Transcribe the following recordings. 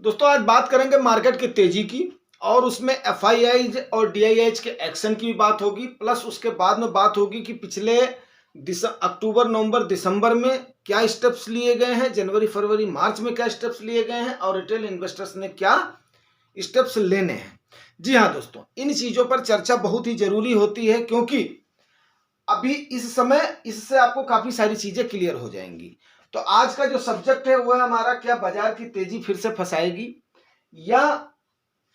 दोस्तों आज बात करेंगे मार्केट की तेजी की और उसमें एफआईआईज और डीआईआईज के एक्शन की भी बात होगी। प्लस उसके बाद में बात होगी कि पिछले अक्टूबर नवंबर दिसंबर में क्या स्टेप्स लिए गए हैं, जनवरी फरवरी मार्च में क्या स्टेप्स लिए गए हैं और रिटेल इन्वेस्टर्स ने क्या स्टेप्स लेने हैं। जी हाँ दोस्तों, इन चीजों पर चर्चा बहुत ही जरूरी होती है क्योंकि अभी इस समय इससे आपको काफी सारी चीजें क्लियर हो जाएंगी। तो आज का जो सब्जेक्ट है वो है हमारा, क्या बाजार की तेजी फिर से फंसाएगी या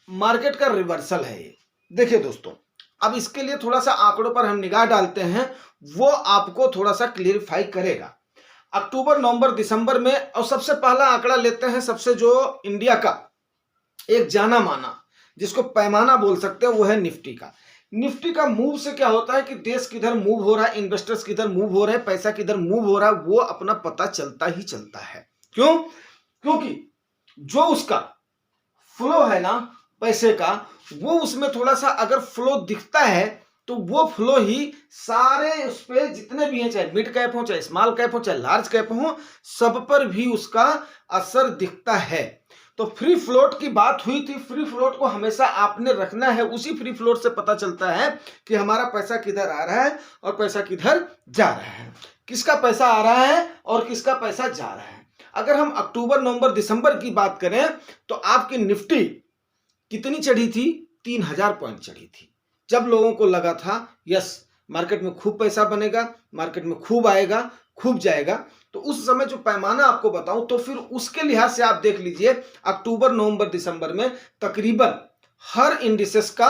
मार्केट का रिवर्सल है ये। देखिए दोस्तों, अब इसके लिए थोड़ा सा आंकड़ों पर हम निगाह डालते हैं, वो आपको थोड़ा सा क्लियरिफाई करेगा। अक्टूबर नवंबर दिसंबर में, और सबसे पहला आंकड़ा लेते हैं, सबसे जो इंडिया का एक जाना माना जिसको पैमाना बोल सकते हैं वो है निफ्टी का। निफ्टी का मूव से क्या होता है कि देश किधर मूव हो रहा है, इन्वेस्टर्स किधर मूव हो रहे हैं, पैसा किधर मूव हो रहा है, वो अपना पता चलता ही चलता है। क्यों? क्योंकि जो उसका फ्लो है ना पैसे का, वो उसमें थोड़ा सा अगर फ्लो दिखता है तो वो फ्लो ही सारे उस पे जितने भी हैं, चाहे मिड कैप हो, चाहे स्मॉल कैप हो, चाहे लार्ज कैप हो, सब पर भी उसका असर दिखता है। तो फ्री फ्लोट की बात हुई थी, फ्री फ्लोट को हमेशा आपने रखना है। उसी फ्री फ्लोट से पता चलता है कि हमारा पैसा किधर आ रहा है और पैसा किधर जा रहा है, किसका पैसा आ रहा है और किसका पैसा जा रहा है। अगर हम अक्टूबर नवंबर दिसंबर की बात करें तो आपकी निफ्टी कितनी चढ़ी थी? 3000 पॉइंट चढ़ी थी। जब लोगों को लगा था यस मार्केट में खूब पैसा बनेगा, मार्केट में खूब आएगा, खूब जाएगा, तो उस समय जो पैमाना आपको बताऊं तो फिर उसके लिहाज से आप देख लीजिए अक्टूबर नवंबर दिसंबर में तकरीबन हर इंडिसेस का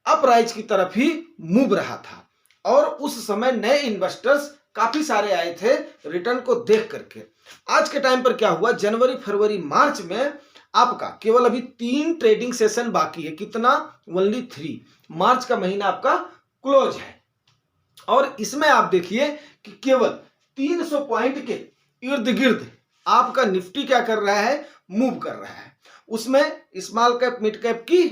अपराइज की तरफ ही मूव रहा था। और उस समय नए इन्वेस्टर्स काफी सारे आए थे रिटर्न को देख करके। आज के टाइम पर क्या हुआ, जनवरी फरवरी मार्च में आपका केवल अभी 3 ट्रेडिंग सेशन बाकी है। कितना? ओनली 3। मार्च का महीना आपका क्लोज है और इसमें आप देखिए कि केवल 300 पॉइंट के इर्द गिर्द आपका निफ्टी क्या कर रहा है, मूव कर रहा है। उसमें स्मॉल कैप मिड कैप की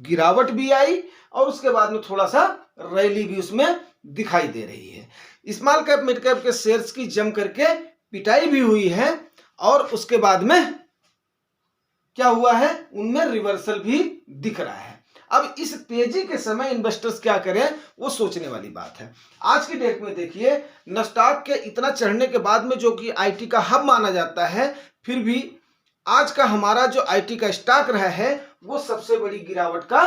गिरावट भी आई और उसके बाद में थोड़ा सा रैली भी उसमें दिखाई दे रही है। स्मॉल कैप मिड कैप के शेयर्स की जम करके पिटाई भी हुई है और उसके बाद में क्या हुआ है, उनमें रिवर्सल भी दिख रहा है। अब इस तेजी के समय इन्वेस्टर्स क्या करें, वो सोचने वाली बात है। आज की डेट में देखिए नस्डैक के इतना चढ़ने के बाद में, जो कि आईटी का हब माना जाता है, फिर भी आज का हमारा जो आईटी का स्टॉक रहा है वो सबसे बड़ी गिरावट का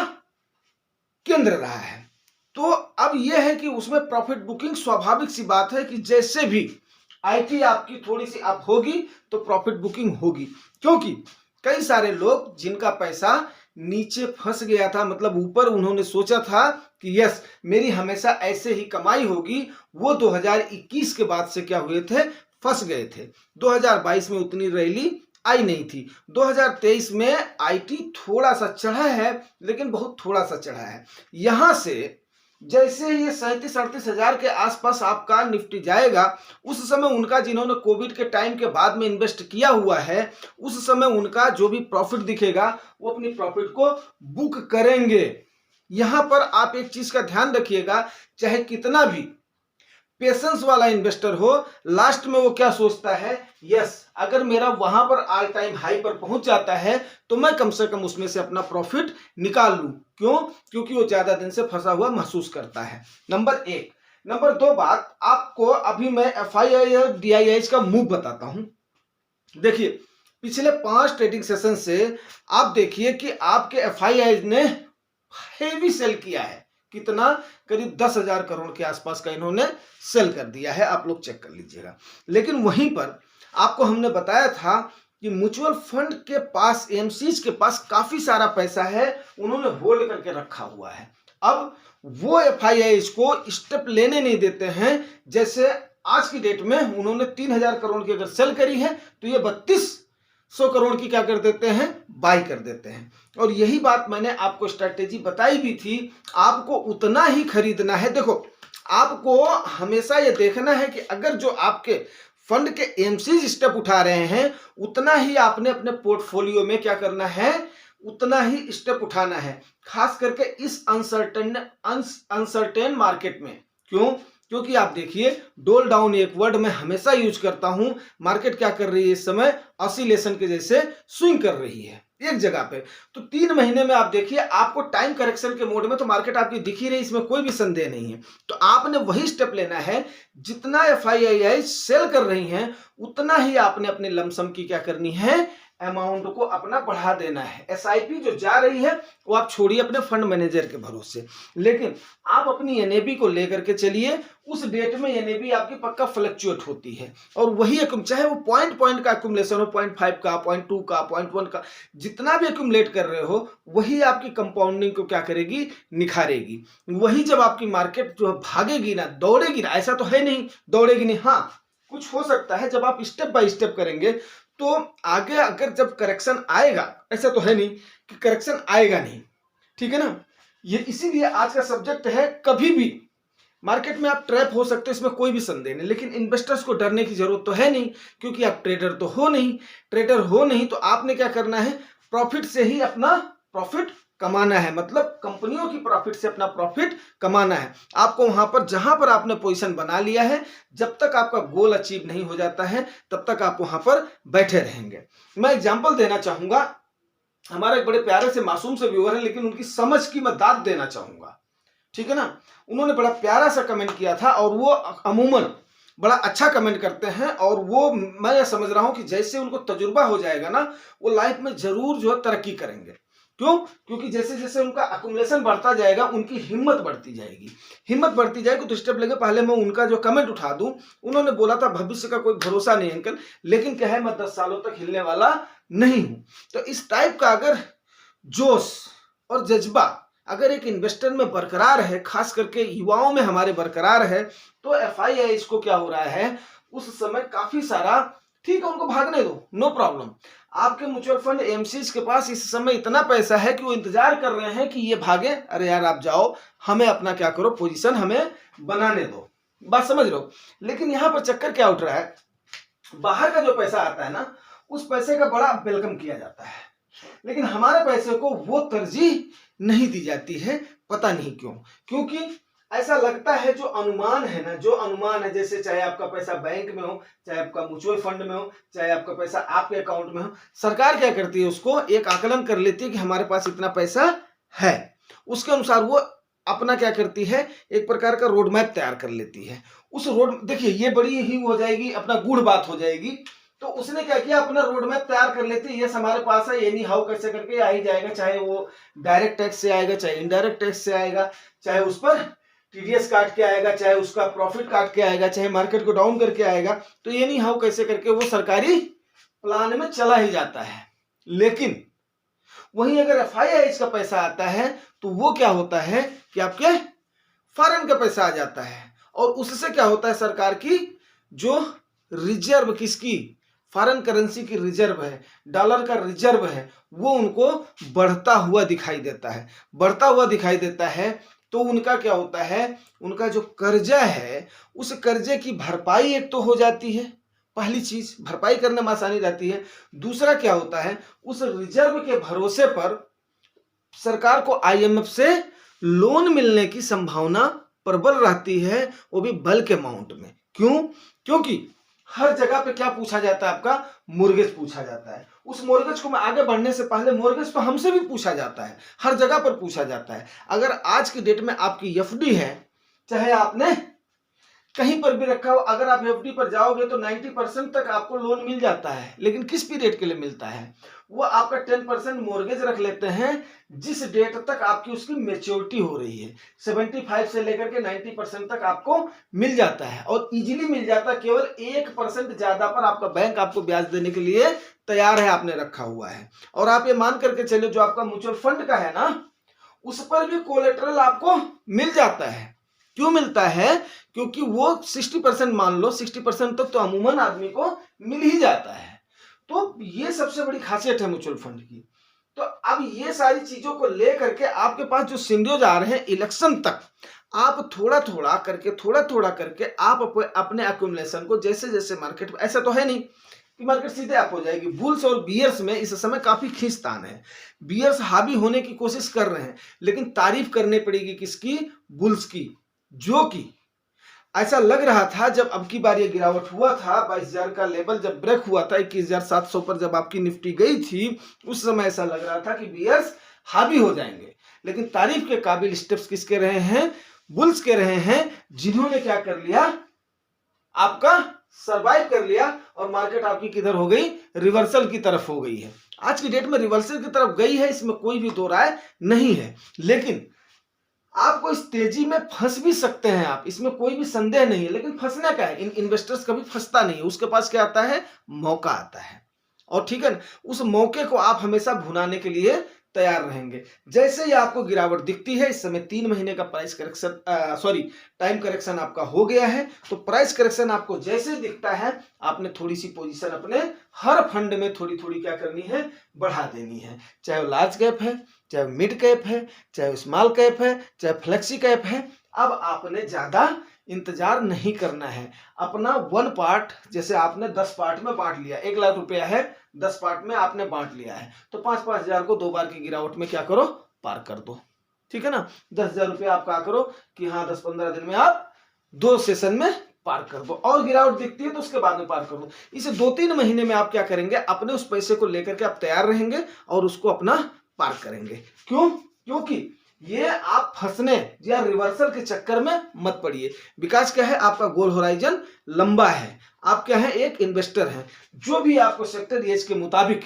केंद्र रहा है। तो अब यह है कि उसमें प्रॉफिट बुकिंग स्वाभाविक सी बात है कि जैसे भी आईटी आपकी थोड़ी सी अप होगी तो प्रॉफिट बुकिंग होगी, क्योंकि कई सारे लोग जिनका पैसा नीचे फंस गया था, मतलब ऊपर उन्होंने सोचा था कि यस मेरी हमेशा ऐसे ही कमाई होगी, वो 2021 के बाद से क्या हुए थे, फंस गए थे। 2022 में उतनी रैली आई नहीं थी। 2023 में आईटी थोड़ा सा चढ़ा है, लेकिन बहुत थोड़ा सा चढ़ा है। यहां से जैसे ये 37-38 हजार के आसपास आपका निफ्टी जाएगा, उस समय उनका जिन्होंने कोविड के टाइम के बाद में इन्वेस्ट किया हुआ है, उस समय उनका जो भी प्रॉफिट दिखेगा वो अपनी प्रॉफिट को बुक करेंगे। यहां पर आप एक चीज का ध्यान रखिएगा, चाहे कितना भी पेशेंस वाला इन्वेस्टर हो, लास्ट में वो क्या सोचता है, यस अगर मेरा वहां पर ऑल टाइम हाई पर पहुंच जाता है तो मैं कम से कम उसमें से अपना प्रॉफिट निकाल लूं। क्यों? क्योंकि वो ज्यादा दिन से फंसा हुआ महसूस करता है। नंबर 1। नंबर 2 बात आपको अभी मैं एफआईआई और डीआईआई का मूव बताता हूं। देखिए पिछले 5 ट्रेडिंग सेशन से आप देखिए कि आपके एफआईआई ने हेवी सेल किया है। कितना? करीब 10,000 करोड़ के आसपास का इन्होंने सेल कर दिया है, आप लोग चेक कर लीजिएगा। लेकिन वहीं पर आपको हमने बताया था कि म्यूचुअल फंड के पास, एमसीज के पास काफी सारा पैसा है, उन्होंने होल्ड करके रखा हुआ है। अब वो एफआईआई को स्टेप लेने नहीं देते हैं। जैसे आज की डेट में उन्होंने 3,000 करोड़ की अगर सेल करी है तो ये 3200 करोड़ की क्या कर देते हैं, बाई कर देते हैं। और यही बात मैंने आपको स्ट्रैटेजी बताई भी थी, आपको उतना ही खरीदना है। देखो आपको हमेशा ये देखना है कि अगर जो आपके फंड के एमसीज स्टेप उठा रहे हैं, उतना ही आपने अपने पोर्टफोलियो में क्या करना है, उतना ही स्टेप उठाना है, खास करके इस अनसर्टेन मार्केट में। क्यों? क्योंकि आप देखिए डोल डाउन एक वर्ड मैं हमेशा यूज करता हूं। मार्केट क्या कर रही है इस समय, ऑसिलेशन के जैसे स्विंग कर रही है एक जगह पे। तो 3 महीने में आप देखिए आपको टाइम करेक्शन के मोड में तो मार्केट आपकी दिख ही रही, इसमें कोई भी संदेह नहीं है। तो आपने वही स्टेप लेना है, जितना एफआईआई सेल कर रही हैं उतना ही आपने अपने लमसम की क्या करनी है, अमाउंट को अपना बढ़ा देना है। एसआईपी जो जा रही है वो आप छोड़िए अपने फंड मैनेजर के भरोसे, लेकिन आप अपनी एनएबी को लेकर के चलिए। उस डेट में एनएबी आपकी पक्का फ्लक्चुएट होती है, और वही चाहे वो पॉइंट पॉइंट का एक्यूमुलेशन हो, 0.5 का, 0.2 का, 0.1 का, जितना भी एक्यूमुलेट कर रहे हो वही आपकी कंपाउंडिंग को क्या करेगी, निखारेगी। वही जब आपकी मार्केट जो भागेगी ना, दौड़ेगी ना, ऐसा तो है नहीं दौड़ेगी नहीं, हाँ कुछ हो सकता है जब आप स्टेप बाय स्टेप करेंगे तो आगे अगर जब करेक्शन आएगा, ऐसा तो है नहीं कि करेक्शन आएगा नहीं, ठीक है ना। ये इसीलिए आज का सब्जेक्ट है, कभी भी मार्केट में आप ट्रैप हो सकते हैं, इसमें कोई भी संदेह नहीं, लेकिन इन्वेस्टर्स को डरने की जरूरत तो है नहीं, क्योंकि आप ट्रेडर तो हो नहीं। ट्रेडर हो नहीं तो आपने क्या करना है, प्रॉफिट से ही अपना प्रॉफिट कमाना है, मतलब कंपनियों की प्रॉफिट से अपना प्रॉफिट कमाना है। आपको वहां पर जहां पर आपने पोजीशन बना लिया है, जब तक आपका गोल अचीव नहीं हो जाता है तब तक आप वहां पर बैठे रहेंगे। मैं एग्जांपल देना चाहूंगा, हमारे एक बड़े प्यारे से मासूम से व्यूअर है, लेकिन उनकी समझ की मैं दाद देना चाहूंगा, ठीक है ना। उन्होंने बड़ा प्यारा सा कमेंट किया था, और वो अमूमन बड़ा अच्छा कमेंट करते हैं, और वो मैं समझ रहा हूं कि जैसे उनको तजुर्बा हो जाएगा ना, वो लाइफ में जरूर जो है तरक्की करेंगे। क्यों? क्योंकि जैसे जैसे उनका अकुमुलेशन बढ़ता जाएगा उनकी हिम्मत बढ़ती जाएगी। हिम्मत बढ़ती जाएगी तो स्टेप लेंगे। पहले मैं उनका जो कमेंट उठा दूं, उन्होंने बोला था भविष्य का कोई भरोसा नहीं अंकल, लेकिन क्या है मैं 10 सालों तक हिलने वाला नहीं हूं। तो इस टाइप का अगर जोश और जज्बा अगर एक इन्वेस्टर में बरकरार है, खास करके युवाओं में हमारे बरकरार है, तो एफआईआई इसको क्या हो रहा है, उस समय काफी सारा, ठीक है उनको भागने दो, नो प्रॉब्लम। आपके म्यूचुअल फंड एमसीज के पास इस समय इतना पैसा है कि वो इंतजार कर रहे हैं कि ये भागे, अरे यार आप जाओ, हमें अपना क्या करो, पोजीशन हमें बनाने दो। बात समझ रहे हो। लेकिन यहां पर चक्कर क्या उठ रहा है, बाहर का जो पैसा आता है ना, उस पैसे का बड़ा वेलकम किया जाता है, लेकिन हमारे पैसे को वो तरजीह नहीं दी जाती है। पता नहीं क्यों, क्योंकि ऐसा लगता है जो अनुमान है ना, जो अनुमान है, जैसे चाहे आपका पैसा बैंक में हो, चाहे आपका म्यूचुअल फंड में हो, चाहे आपका पैसा आपके अकाउंट में हो, सरकार क्या करती है, उसको एक आकलन कर लेती है कि हमारे पास इतना पैसा है, उसके अनुसार वो अपना क्या करती है, एक प्रकार का रोड मैप तैयार कर लेती है। उस रोड, देखिए ये बड़ी ही हो जाएगी, अपना गूढ़ बात हो जाएगी। तो उसने क्या किया, अपना रोड मैप तैयार कर लेती है, ये हमारे पास है, एनी हाउ कैसे करके आ ही जाएगा, चाहे वो डायरेक्ट टैक्स से आएगा, चाहे इनडायरेक्ट टैक्स से आएगा, चाहे उस पर टीडीएस काट के आएगा, चाहे उसका प्रॉफिट काट के आएगा, चाहे मार्केट को डाउन करके आएगा, तो ये नहीं हाउ कैसे करके वो सरकारी प्लान में चला ही जाता है। लेकिन वहीं अगर एफआईआई का पैसा आता है तो वो क्या होता है कि आपके फॉरेन का पैसा आ जाता है, और उससे क्या होता है, सरकार की जो रिजर्व, किसकी, फॉरेन करेंसी की रिजर्व है, डॉलर का रिजर्व है, वो उनको बढ़ता हुआ दिखाई देता है। बढ़ता हुआ दिखाई देता है तो उनका क्या होता है, उनका जो कर्जा है उस कर्जे की भरपाई एक तो हो जाती है, पहली चीज भरपाई करने में आसानी रहती है। दूसरा क्या होता है, उस रिजर्व के भरोसे पर सरकार को आईएमएफ से लोन मिलने की संभावना प्रबल रहती है, वो भी बल्क अमाउंट में। क्यों? क्योंकि हर जगह पे क्या पूछा जाता है, आपका मोर्गेज पूछा जाता है। उस मोर्गेज को मैं आगे बढ़ने से पहले, मोर्गेज तो हमसे भी पूछा जाता है, हर जगह पर पूछा जाता है। अगर आज की डेट में आपकी एफडी है, चाहे आपने कहीं पर भी रखा हो, अगर आप एफडी पर जाओगे तो 90% तक आपको लोन मिल जाता है, लेकिन किस पीरियड के लिए मिलता है, वो आपका 10% मोर्गेज रख लेते हैं, जिस डेट तक आपकी उसकी मेच्योरिटी हो रही है। 75 से लेकर के 90% तक आपको मिल जाता है, और इजीली मिल जाता है। केवल 1% ज्यादा पर आपका बैंक आपको ब्याज देने के लिए तैयार है, आपने रखा हुआ है। और आप ये मान करके चलो, जो आपका म्यूचुअल फंड का है ना, उस पर भी कोलेटरल आपको मिल जाता है। क्यों मिलता है? क्योंकि वो 60% मान लो, 60% तक तो अमूमन आदमी को मिल ही जाता है। तो ये सबसे बड़ी खासियत है म्यूचुअल फंड की। तो अब ये सारी चीजों को लेकर के आपके पास जो सिनेरियोज आ रहे हैं इलेक्शन तक, आप थोड़ा थोड़ा करके आप अपने एक्यूमुलेशन को, जैसे जैसे मार्केट, ऐसा तो है नहीं कि मार्केट सीधे अप हो जाएगी। बुल्स और बियर्स में इस समय काफी खींचतान है। बियर्स हावी होने की कोशिश कर रहे हैं, लेकिन तारीफ करनी पड़ेगी किसकी? बुल्स की, जो कि ऐसा लग रहा था जब अब की बार ये गिरावट हुआ था, 22,000 का लेवल जब ब्रेक हुआ था, 21,700 पर जब आपकी निफ्टी गई थी, उस समय ऐसा लग रहा था कि बियर्स हावी हो जाएंगे। लेकिन तारीफ के काबिल स्टेप्स किसके रहे हैं? बुल्स के रहे हैं, जिन्होंने क्या कर लिया, आपका सरवाइव कर लिया और मार्केट आपकी किधर हो गई? रिवर्सल की तरफ हो गई है। आज की डेट में रिवर्सल की तरफ गई है, इसमें कोई भी दो राय नहीं है। लेकिन आपको इस तेजी में फंस भी सकते हैं आप, इसमें कोई भी संदेह नहीं है। लेकिन फंसना क्या है? इन्वेस्टर्स कभी फंसता नहीं है, उसके पास क्या आता है? मौका आता है। और ठीक है ना, उस मौके को आप हमेशा भुनाने के लिए तैयार रहेंगे। जैसे ही आपको गिरावट दिखती है, इस समय 3 महीने का प्राइस करेक्शन टाइम करेक्शन आपका हो गया है, तो प्राइस करेक्शन आपको जैसे दिखता है, आपने थोड़ी सी पोजीशन अपने हर फंड में थोड़ी थोड़ी क्या करनी है? बढ़ा देनी है। चाहे वो लार्ज कैप है, चाहे मिड कैप है, चाहे स्मॉल कैप है, चाहे फ्लेक्सी कैप है। अब आपने ज्यादा इंतजार नहीं करना है। अपना 1 पार्ट, जैसे आपने 10 पार्ट में बांट लिया, 1 लाख रुपया है, 10 पार्ट में आपने बांट लिया है, तो 5-5 हजार को 2 बार की गिरावट में क्या करो? पार कर दो। ठीक है ना? 10,000 रुपया आप क्या करो कि हाँ 10-15 दिन में आप 2 सेशन में पार कर दो, और गिरावट दिखती है तो उसके बाद में पार कर दो। इसे 2-3 महीने में आप क्या करेंगे? अपने उस पैसे को लेकर के आप तैयार रहेंगे और उसको अपना पार करेंगे। क्यों? क्योंकि ये आप फंसने या रिवर्सल के चक्कर में मत पड़िए। विकास क्या है? आपका गोल होराइजन लंबा है। आप क्या है? एक इन्वेस्टर हैं। जो भी आपको सेक्टर एज के मुताबिक,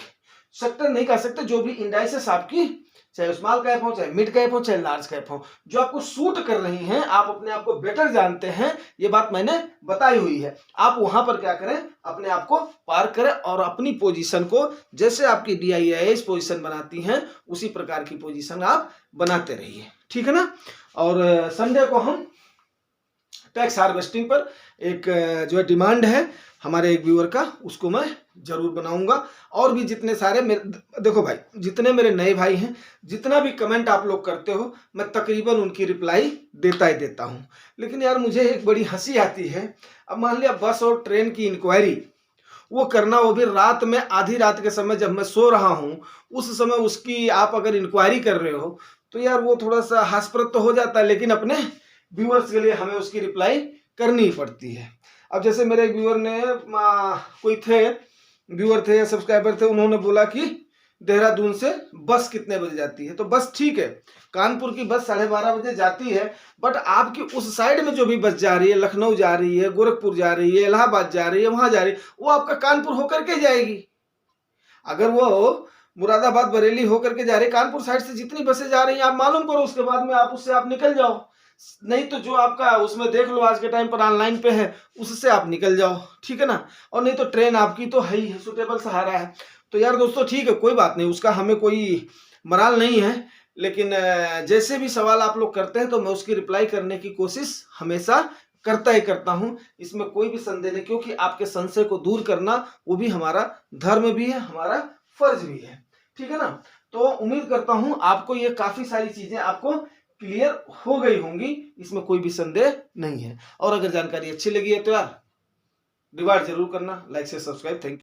सेक्टर नहीं कह सकते, जो भी इंडाइसेस आपकी, चाहे स्मॉल कैप हो, चाहे मिड कैप हो, चाहे लार्ज कैप हो, जो आपको सूट कर रही हैं, आप अपने आप को बेटर जानते हैं, ये बात मैंने बताई हुई है। आप वहां पर क्या करें? अपने आप को पार करें और अपनी पोजीशन को, जैसे आपकी DIIS पोजीशन बनाती हैं, उसी प्रकार की पोजीशन आप बनाते रहिए। ठीक है ना? और संडे को हम टैक्स हार्वेस्टिंग पर एक जो है डिमांड है हमारे एक व्यूअर का, उसको मैं जरूर बनाऊंगा। और भी जितने सारे देखो भाई, जितने मेरे नए भाई हैं, जितना भी कमेंट आप लोग करते हो, मैं तकरीबन उनकी रिप्लाई देता ही देता हूं। लेकिन यार मुझे एक बड़ी हंसी आती है, अब मान लिया बस और ट्रेन की इंक्वायरी वो करना, वो भी रात में, आधी रात के समय जब मैं सो रहा हूं, उस समय उसकी आप अगर इंक्वायरी कर रहे हो, तो यार वो थोड़ा सा हास्यप्रद तो हो जाता है, लेकिन अपने व्यूअर्स के लिए हमें उसकी रिप्लाई करनी ही पड़ती है। अब जैसे मेरे एक व्यूअर ने, कोई थे व्यूअर थे या सब्सक्राइबर थे, उन्होंने बोला कि देहरादून से बस कितने बजे जाती है? तो बस ठीक है, कानपुर की बस 12:30 बजे जाती है, बट आपकी उस साइड में जो भी बस जा रही है, लखनऊ जा रही है, गोरखपुर जा रही है, इलाहाबाद जा रही है, वहां जा रही है, वो आपका कानपुर होकर के जाएगी। अगर वो मुरादाबाद बरेली होकर के जा रही है, कानपुर साइड से जितनी बसें जा रही हैं आप मालूम करो, उसके बाद में आप उससे आप निकल जाओ। नहीं तो जो आपका उसमें देख लो आज के टाइम पर ऑनलाइन पे है, उससे आप निकल जाओ। ठीक है ना? और नहीं तो ट्रेन आपकी तो है ही, सुटेबल सहारा है। तो यार दोस्तों ठीक है, कोई बात नहीं, उसका हमें कोई मराल नहीं है। लेकिन जैसे भी सवाल आप लोग करते हैं, तो मैं उसकी रिप्लाई करने की कोशिश हमेशा करता ही करता हूं, इसमें कोई भी संदेह नहीं। क्योंकि आपके संशय को दूर करना वो भी हमारा धर्म भी है, हमारा फर्ज भी है। ठीक है ना? तो उम्मीद करता हूं आपको ये काफी सारी चीजें आपको क्लियर हो गई होंगी, इसमें कोई भी संदेह नहीं है। और अगर जानकारी अच्छी लगी है तो यार रिवार्ड जरूर करना, लाइक से सब्सक्राइब। Thank you.